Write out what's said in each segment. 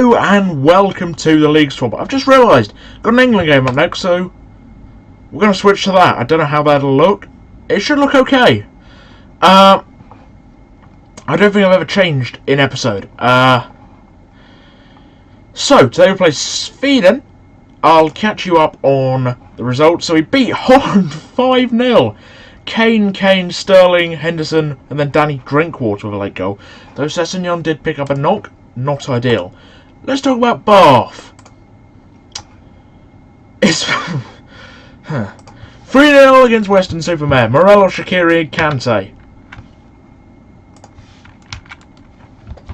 Hello and welcome to the League Swap. I've just realised, got an England game up next, so we're going to switch to that. I don't know how that'll look. It should look okay. I don't think I've ever changed in episode. So, today we play Sweden. I'll catch you up on the results. So we beat Holland 5-0. Kane, Sterling, Henderson, and then Danny Drinkwater with a late goal. Though Sessegnon did pick up a knock. Not ideal. Let's talk about Bath. It's 3-0 against Western Supermare. Morelos, Shaqiri, and Kante.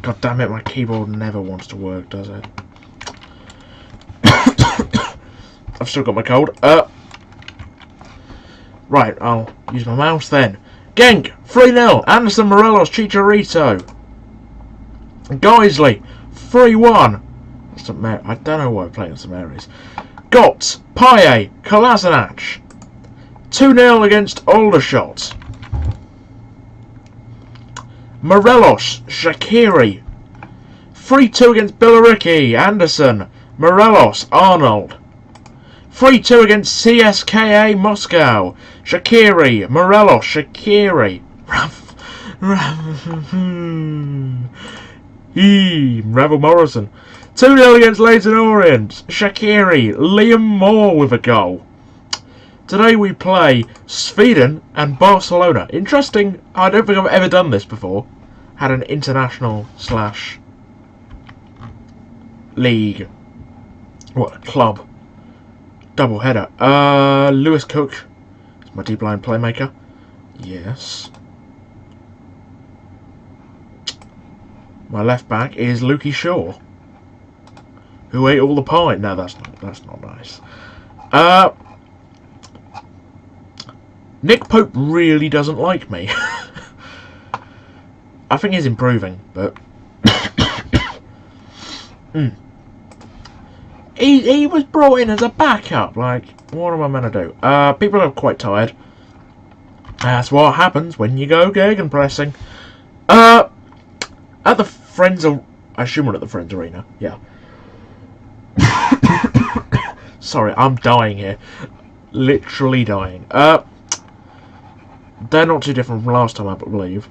God damn it, my keyboard never wants to work, does it? I've still got my cold. Right, I'll use my mouse then. Genk, 3-0. Anderson, Morelos, Chicharito. Geisley, 3-1. I don't know why I'm playing St Mary's. Gotts, Payet, Kolasinac. 2-0 against Aldershot. Morelos, Shaqiri. 3-2 against Billericay, Anderson, Morelos, Arnold. 3-2 against CSKA Moscow, Shaqiri, Morelos, Shaqiri. Ravel Morrison. 2-0 against Leyton Orient. Shaqiri. Liam Moore with a goal. Today we play Sweden and Barcelona. Interesting. I don't think I've ever done this before. Had an international / league. Club. Double header. Lewis Cook is my deep line playmaker. Yes. My left back is Lukey Shaw, who ate all the pie. No, that's not nice. Nick Pope really doesn't like me. I think he's improving, but he was brought in as a backup. Like, what am I meant to do? People are quite tired. That's what happens when you go gegenpressing. At the Friends, I assume we're at the Friends Arena. Yeah. Sorry, I'm dying here. Literally dying. They're not too different from last time, I believe.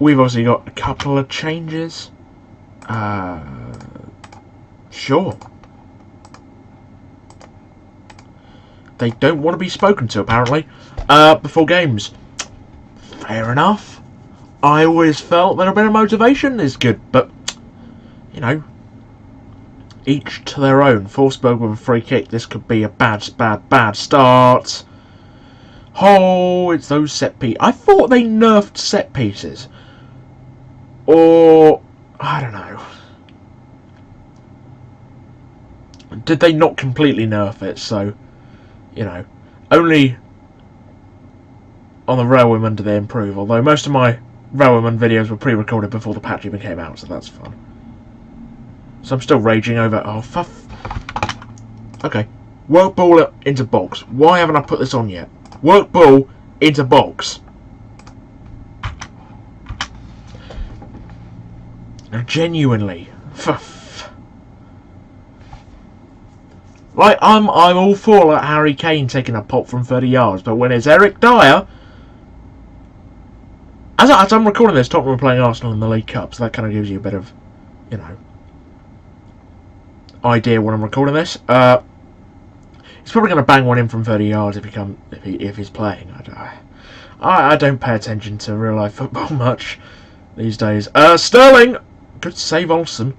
We've obviously got a couple of changes. Sure. They don't want to be spoken to, apparently, before games. Fair enough. I always felt that a bit of motivation is good, but, you know, each to their own. Forsberg with a free kick. This could be a bad start. Oh, it's those set pieces. I thought they nerfed set pieces. Or, I don't know. Did they not completely nerf it? So, you know, only on the Railwayman did they improve. Although most of my Railwayman videos were pre-recorded before the patch even came out, so that's fun. So I'm still raging over... Oh, okay. Work ball into box. Why haven't I put this on yet? Work ball into box. Now, genuinely. Like, I'm all for like Harry Kane taking a pop from 30 yards, but when it's Eric Dyer... As I'm recording this, Tottenham are playing Arsenal in the League Cup, so that kind of gives you a bit of, you know, idea when I'm recording this. He's probably going to bang one in from 30 yards if he's playing. I don't pay attention to real life football much these days. Sterling, good save, Olsen,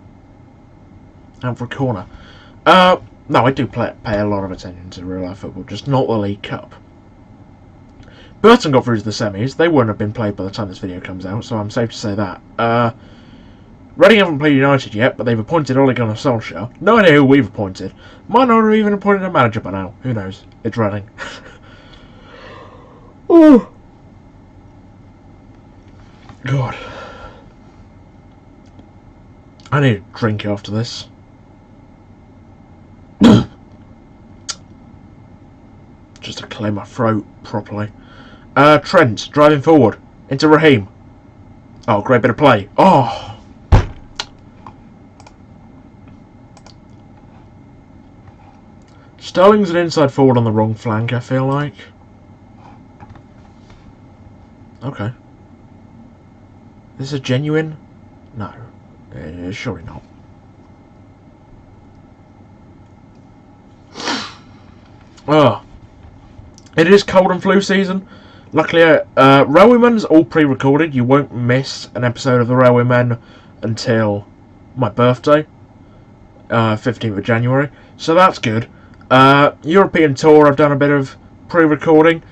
out for a corner. No, I do pay a lot of attention to real life football, just not the League Cup. Burton got through to the semis. They wouldn't have been played by the time this video comes out, so I'm safe to say that. Reading haven't played United yet, but they've appointed Ole Gunnar Solskjaer. No idea who we've appointed. Might not have even appointed a manager by now. Who knows? It's Reading. Oh, God. I need a drink after this. Just to clear my throat properly. Trent, driving forward. Into Raheem. Oh, great bit of play. Oh! Sterling's an inside forward on the wrong flank, I feel like. Okay. This is genuine? No. Surely not. Oh. It is cold and flu season. Luckily, Railwaymen's all pre-recorded. You won't miss an episode of the Railwaymen until my birthday, 15th of January. So that's good. European tour, I've done a bit of pre-recording.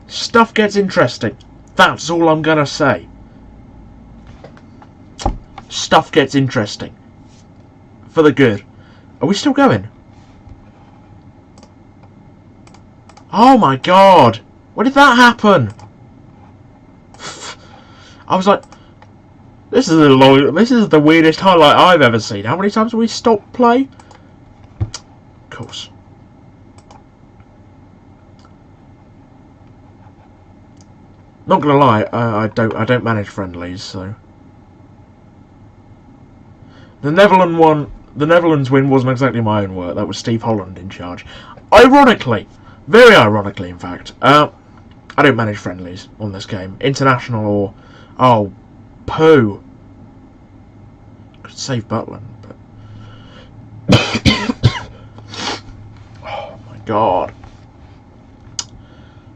Stuff gets interesting. That's all I'm gonna say. Stuff gets interesting. For the good. Are we still going? Oh my god! When did that happen? I was like, this is the weirdest highlight I've ever seen. How many times have we stopped play? Of course. Not gonna lie, I don't manage friendlies, so the Netherlands win wasn't exactly my own work. That was Steve Holland in charge. Ironically, very ironically, in fact, I don't manage friendlies on this game, international or poo. Could save Butland, but oh my god.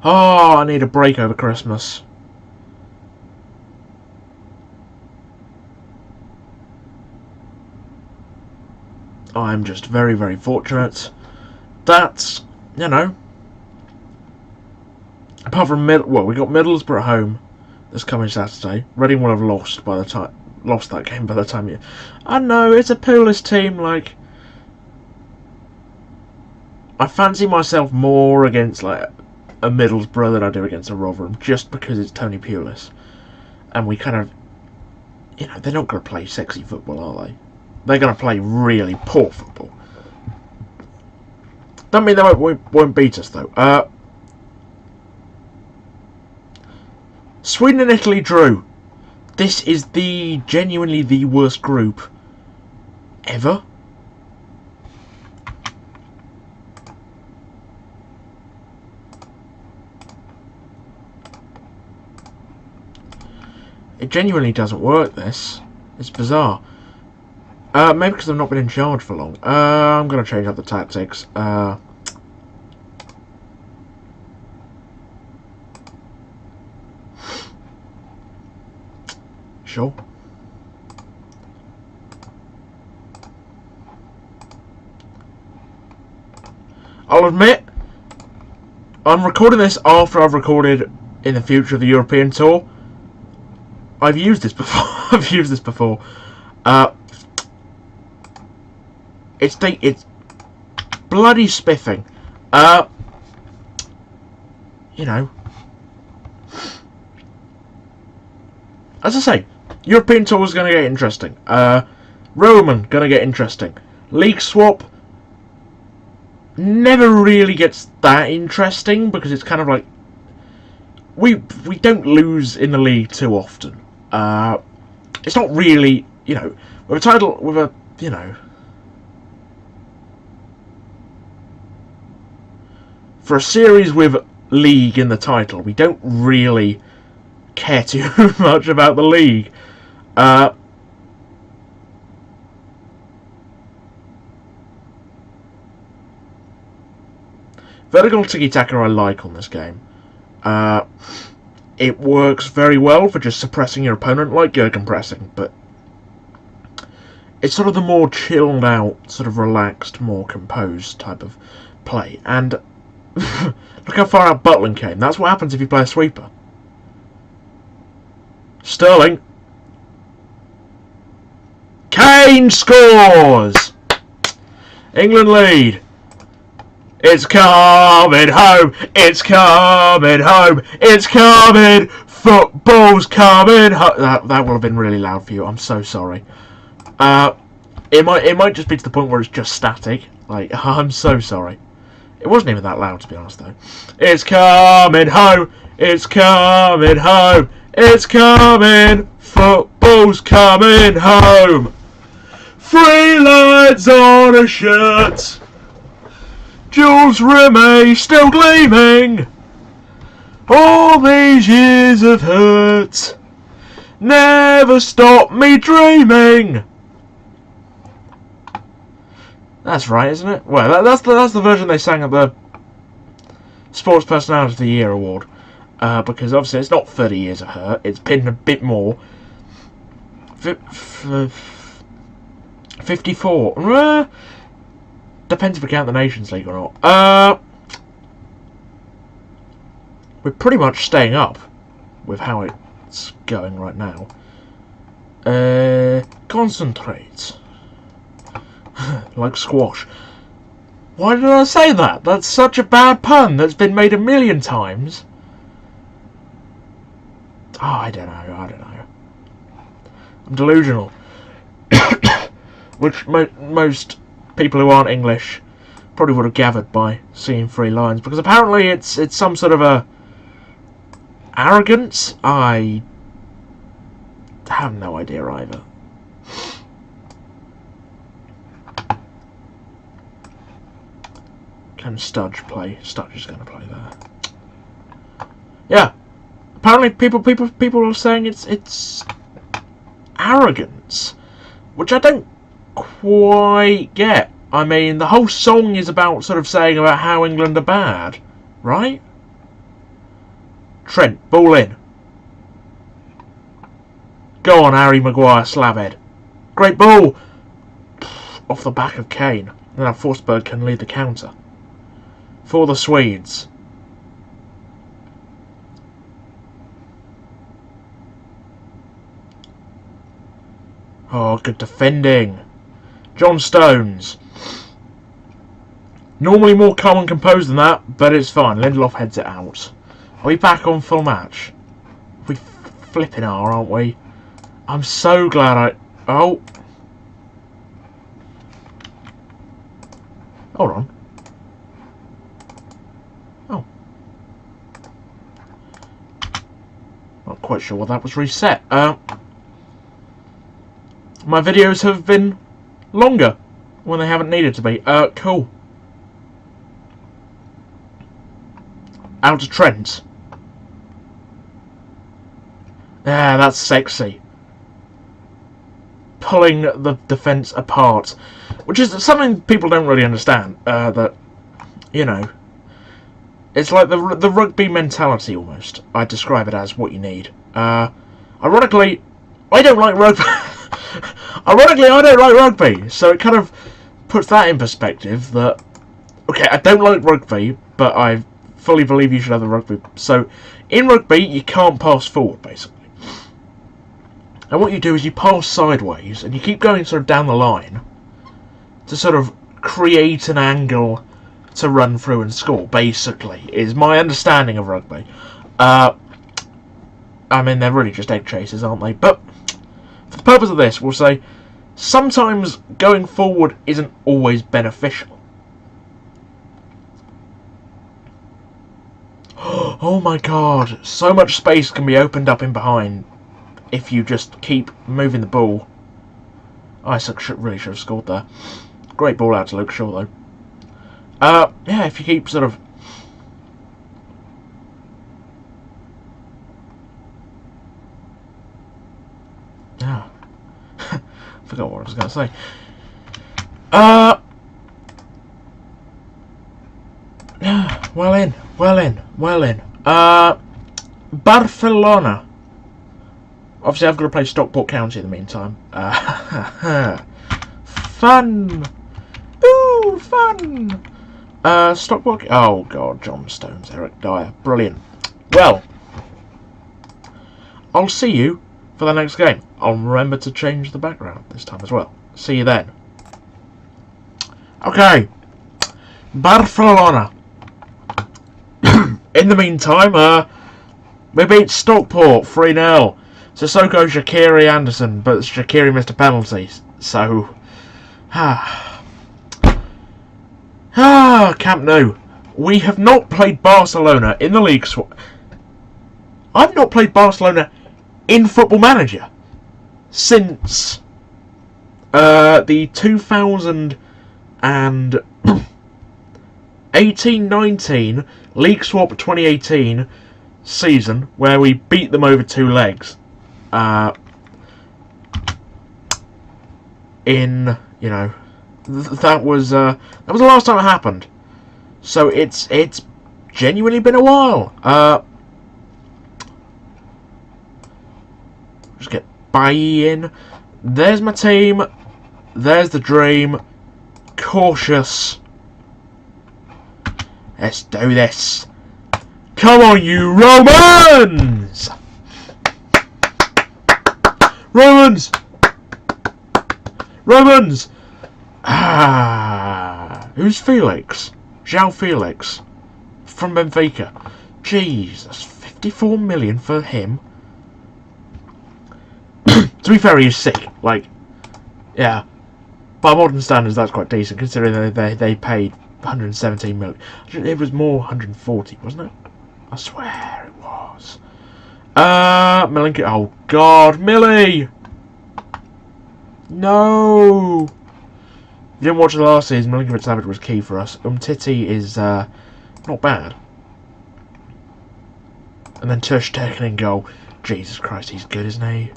Oh, I need a break over Christmas. I'm just very, very fortunate that, you know, apart from we got Middlesbrough at home this coming Saturday. Reading will have lost that game by the time you. I know it's a poolless team. Like, I fancy myself more against like a Middlesbrough than I do against a Rotherham, just because it's Tony Pulis, and we kind of, you know, they're not going to play sexy football, are they? They're going to play really poor football. Doesn't mean they won't beat us though. Sweden and Italy drew. This is genuinely the worst group ever. It genuinely doesn't work, this. It's bizarre. Maybe because I've not been in charge for long. I'm going to change up the tactics. Sure. I'll admit, I'm recording this after I've recorded in the future of the European tour. I've used this before. I've used this before. It's bloody spiffing. You know. As I say, European tour is going to get interesting. Roman going to get interesting. League swap never really gets that interesting because it's kind of like we don't lose in the league too often. It's not really, you know, with a title, with a, you know, for a series with league in the title, we don't really care too much about the league. Vertical tiki-taka I like on this game. It works very well for just suppressing your opponent, like Jurgen pressing, but it's sort of the more chilled out, sort of relaxed, more composed type of play. And look how far out Butland came. That's what happens if you play a sweeper. Sterling. Kane scores! England lead. It's coming home, it's coming home, it's coming, football's coming home. That will have been really loud for you, I'm so sorry. It might just be to the point where it's just static. Like, I'm so sorry. It wasn't even that loud, to be honest, though. It's coming home, it's coming home, it's coming, football's coming home. 3 lines on a shirt. Jules Rimet still gleaming. All these years of hurt never stop me dreaming. That's right, isn't it? Well, that's the version they sang at the Sports Personality of the Year award. Because obviously it's not 30 years of hurt. It's been a bit more. 54. Depends if we count the Nations League or not. We're pretty much staying up with how it's going right now. Concentrate. Like squash. Why did I say that? That's such a bad pun that's been made a million times. Oh, I don't know. I'm delusional. Which most people who aren't English probably would have gathered by seeing 3 lines. Because apparently it's some sort of a arrogance. I have no idea either. Can Studge play? Studge is going to play there. Yeah. Apparently people are saying it's arrogance, which I don't quite get. I mean, the whole song is about sort of saying about how England are bad, right? Trent, ball in. Go on, Harry Maguire, slabhead. Great ball! Off the back of Kane. Now Forsberg can lead the counter. For the Swedes. Oh, good defending. John Stones. Normally more calm and composed than that, but it's fine. Lindelof heads it out. Are we back on full match? We flipping are, aren't we? I'm so glad Oh. Hold on. Oh. Not quite sure what that was reset. My videos have been longer when they haven't needed to be. Cool. Out to Trent. Yeah, that's sexy. Pulling the defence apart. Which is something people don't really understand. That, you know, it's like the rugby mentality almost. I describe it as what you need. Ironically, I don't like rugby. Ironically, I don't like rugby. So it kind of puts that in perspective that, okay, I don't like rugby, but I fully believe you should have the rugby. So in rugby, you can't pass forward, basically. And what you do is you pass sideways, and you keep going sort of down the line to sort of create an angle to run through and score, basically, is my understanding of rugby. I mean, they're really just egg chasers, aren't they? But for the purpose of this, we'll say sometimes going forward isn't always beneficial. Oh my god, so much space can be opened up in behind if you just keep moving the ball. Isaac really should have scored there. Great ball out to Luke Shaw, though. Yeah, if you keep sort of... Ah. Forgot what I was going to say. Well in. Barcelona. Obviously, I've got to play Stockport County in the meantime. Fun! Ooh, fun! Stockport... Oh, God, John Stones, Eric Dyer. Brilliant. Well, I'll see you for the next game. I'll remember to change the background this time as well. See you then. Okay. Barcelona. In the meantime, we beat Stockport 3-0. Sissoko, Shaqiri, Anderson, but Shaqiri missed a penalty. So, Camp Nou. We have not played Barcelona in the league. I've not played Barcelona in Football Manager since the 2008 18-19 League Swap 2018 season where we beat them over 2 legs. That was the last time it happened. So it's genuinely been a while. Just get Bailly in. There's my team. There's the dream. Cautious. Let's do this. Come on, you Romans! Romans! Romans! Who's Felix? João Felix. From Benfica. Jesus, 54 million for him. To be fair, he is sick. Like, yeah. By modern standards, that's quite decent, considering they paid 117 million. It was more 140, wasn't it? I swear it was. Milinkovic. Oh, God. Millie! No! If you didn't watch the last season, Milinkovic-Savic was key for us. Umtiti is not bad. And then Ter Stegen in goal. Jesus Christ, he's good, isn't he?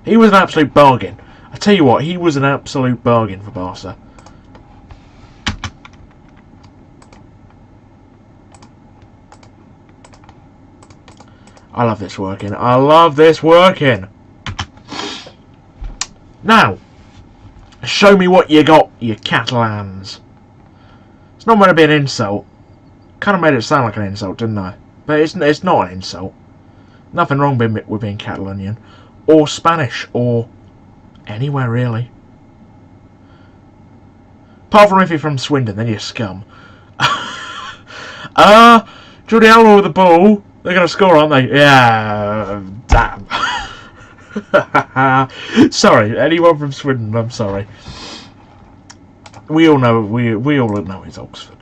He was an absolute bargain. I tell you what, he was an absolute bargain for Barca. I love this working. I love this working. Now, show me what you got, you Catalans. It's not meant to be an insult. Kind of made it sound like an insult, didn't I? But it's not an insult. Nothing wrong with being Catalonian. Or Spanish. Or anywhere, really. Apart from if you're from Swindon, then you're scum. Jordi Alba with the ball. They're going to score, aren't they? Yeah. Damn. Sorry, anyone from Swindon, I'm sorry. We all know we all know it's Oxford.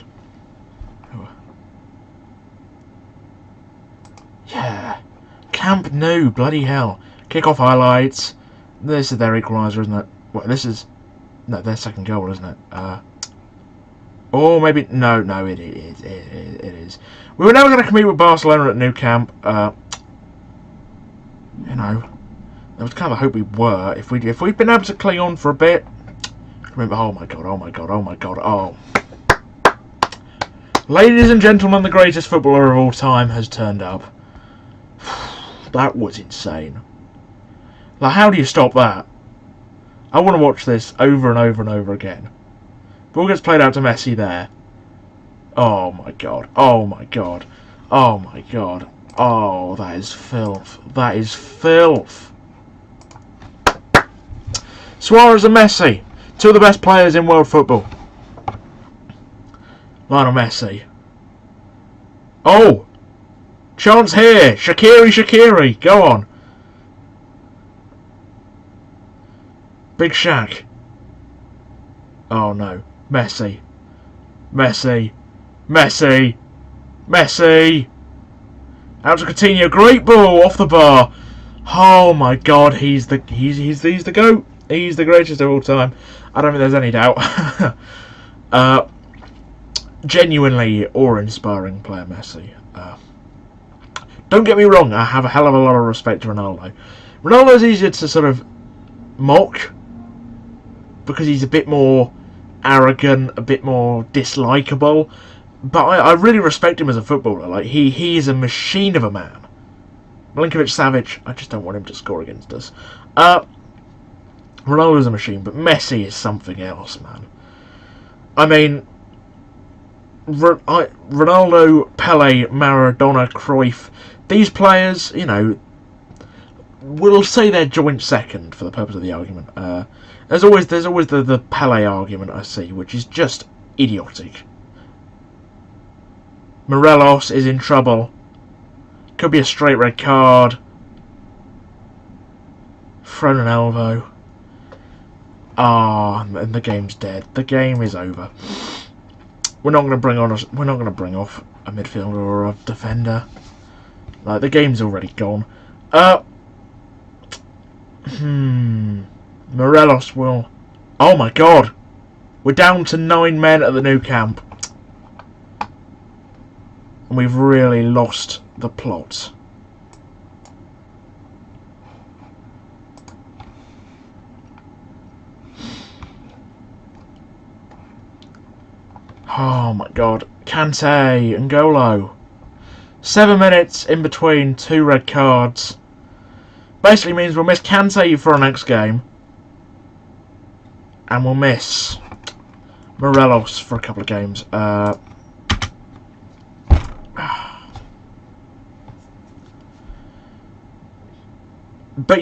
Yeah. Camp Nou, bloody hell. Kick-off highlights. This is their equaliser, isn't it? Well, this is... No, their second goal, isn't it? Or maybe... No, it is. We were never going to compete with Barcelona at Nou Camp. You know... There was kind of a hope we were. If we'd been able to cling on for a bit... Remember, oh my god. Ladies and gentlemen, the greatest footballer of all time has turned up. That was insane. Like, how do you stop that? I want to watch this over and over and over again. Ball gets played out to Messi there. Oh my god. Oh my god. Oh my god. Oh, that is filth. That is filth. Suarez and Messi. Two of the best players in world football. Lionel Messi. Oh! Chance here. Shaqiri. Go on. Big Shaq. Oh no. Messi. Out to Coutinho. Great ball off the bar. Oh my god, he's the GOAT. He's the greatest of all time. I don't think there's any doubt. Genuinely awe-inspiring player, Messi. Don't get me wrong, I have a hell of a lot of respect to Ronaldo. Ronaldo's easier to sort of mock because he's a bit more arrogant, a bit more dislikable. But I really respect him as a footballer. Like he is a machine of a man. Milinkovic-Savic, I just don't want him to score against us. Ronaldo's a machine, but Messi is something else, man. I mean, Ronaldo, Pele, Maradona, Cruyff, these players, you know, we'll say they're joint second for the purpose of the argument. There's always the Pele argument I see, which is just idiotic. Morelos is in trouble. Could be a straight red card. Thrown an elbow. And the game's dead. The game is over. We're not going to bring off a midfielder or a defender. Like, the game's already gone. Morelos will... Oh my god! We're down to 9 men at the new camp. And we've really lost the plot. Oh my god. Kante and Golo. 7 minutes in between 2 red cards. Basically means we'll miss Kante for our next game. And we'll miss Morelos for a couple of games. But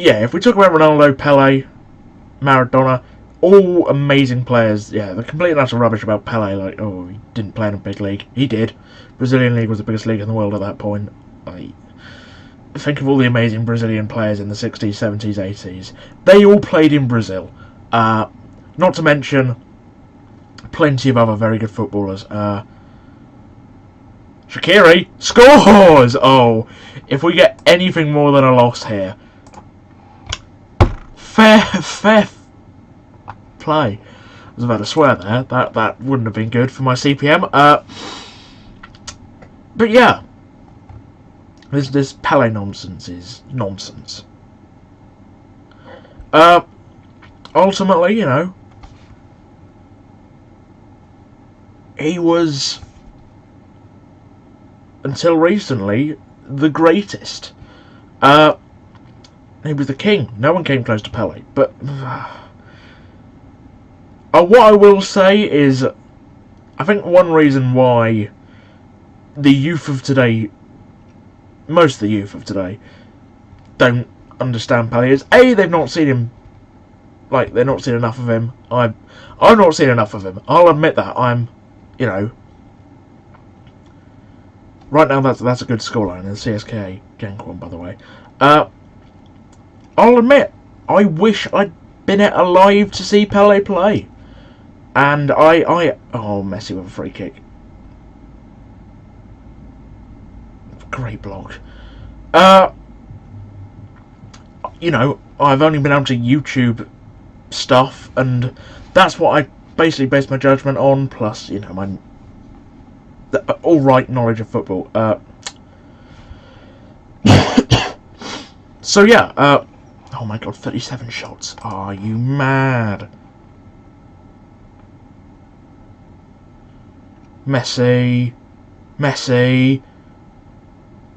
yeah, if we talk about Ronaldo, Pele, Maradona, all amazing players. Yeah, they're complete and utter rubbish about Pele. Like, oh, he didn't play in a big league. He did. Brazilian league was the biggest league in the world at that point. Like, think of all the amazing Brazilian players in the 60s, 70s, 80s. They all played in Brazil. Not to mention plenty of other very good footballers. Shaqiri scores! Oh, if we get anything more than a loss here. Fair play. I was about to swear there. That wouldn't have been good for my CPM. But yeah. This Pele nonsense is nonsense. Ultimately, you know, he was, until recently, the greatest. He was the king. No one came close to Pele. But what I will say is, I think one reason why the youth of today, most of the youth of today, don't understand Pele is, A, they've not seen him. Like, they've not seen enough of him. I've not seen enough of him. I'll admit that. I'm, you know, right now that's a good scoreline in the CSKA Genk one, by the way. I'll admit, I wish I'd been alive to see Pele play. And oh, Messi with a free kick. Great block. You know, I've only been able to YouTube stuff, and that's what I basically base my judgment on, plus, you know, my alright knowledge of football. So yeah, oh my god, 37 shots. Are you mad? Messi.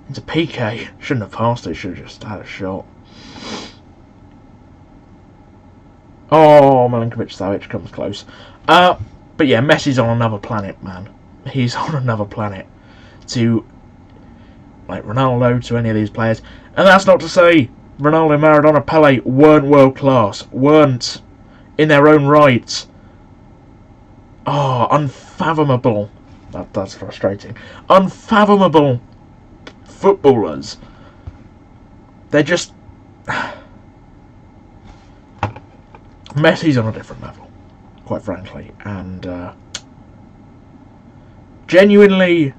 Into PK. Shouldn't have passed it, should have just had a shot. Oh, Milinkovic-Savic comes close. But yeah, Messi's on another planet, man. He's on another planet. To, like, Ronaldo, to any of these players. And that's not to say Ronaldo, Maradona, Pele weren't world class. Weren't in their own right. Oh, unfathomable. That's frustrating. Unfathomable footballers. They're just... Messi's on a different level, quite frankly, and genuinely,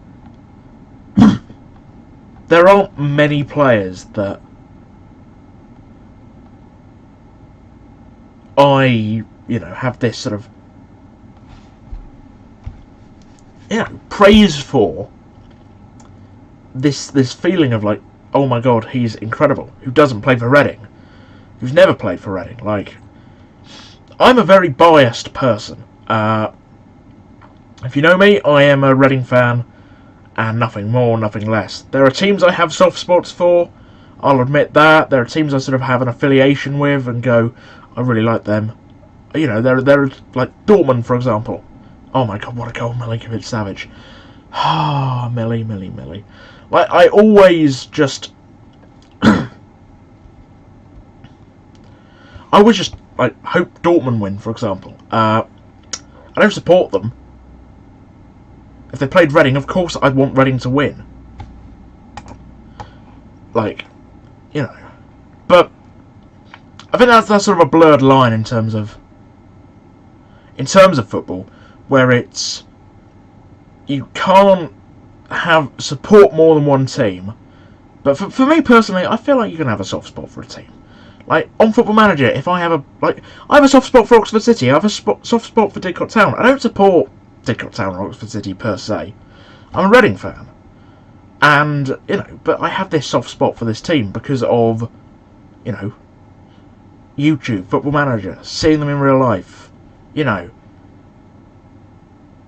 there aren't many players that I, you know, have this sort of, you know, praise for. This feeling of like, oh my god, he's incredible. Who doesn't play for Reading? Who's never played for Reading? Like, I'm a very biased person. If you know me, I am a Reading fan, and nothing more, nothing less. There are teams I have soft spots for, I'll admit that. There are teams I sort of have an affiliation with and go, I really like them. You know, there are like Dortmund, for example. Oh my god, what a goal, Milinkovic-Savic. Ah, Millie. Like, I always just... I always just, like, hope Dortmund win, for example. I don't support them. If they played Reading, of course I'd want Reading to win. Like, you know. But I think that's sort of a blurred line in terms of football, where it's, you can't have support more than one team. But for me personally, I feel like you can have a soft spot for a team. Like, on Football Manager, if I have a soft spot for Oxford City, I have a soft spot for Didcot Town. I don't support Didcot Town or Oxford City per se. I'm a Reading fan. And, you know, but I have this soft spot for this team because of, you know, YouTube, Football Manager, seeing them in real life, you know.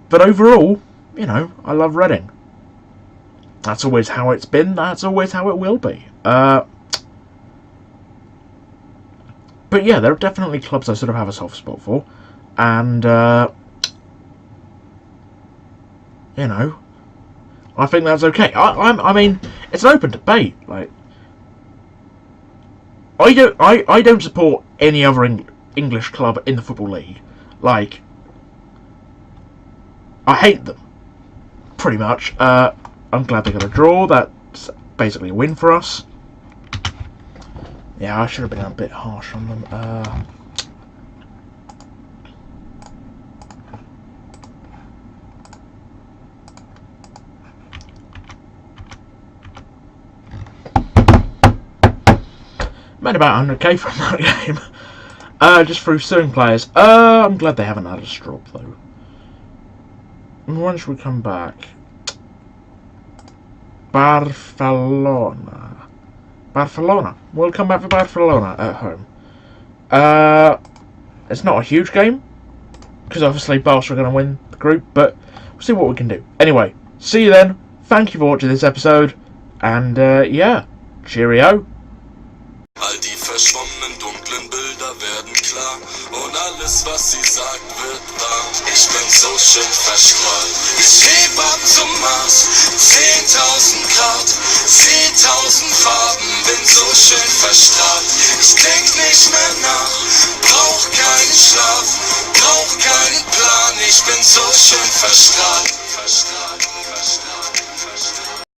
But overall, you know, I love Reading. That's always how it's been, that's always how it will be. But yeah, there are definitely clubs I sort of have a soft spot for. And, you know, I think that's okay. I mean, it's an open debate. Like, I don't support any other English club in the Football League. Like, I hate them, pretty much. I'm glad they got a draw. That's basically a win for us. Yeah, I should have been a bit harsh on them. Made about 100k from that game. Just through suing players. I'm glad they haven't had a drop though. When should we come back? Barcelona. We'll come back for Barcelona at home. It's not a huge game, because obviously Barca are going to win the group, but we'll see what we can do. Anyway, see you then. Thank you for watching this episode, and yeah, cheerio. All die verschwommenen dunklen Bilder werden klar und alles was sie sagt wird wahr. Ich bin so schön verstrahlt. Ich heb ab zum Mars. 10.000 Grad, 10.000 Farben. Bin so schön verstrahlt. Ich denk nicht mehr nach. Brauch keinen Schlaf, brauch keinen Plan. Ich bin so schön verstrahlt.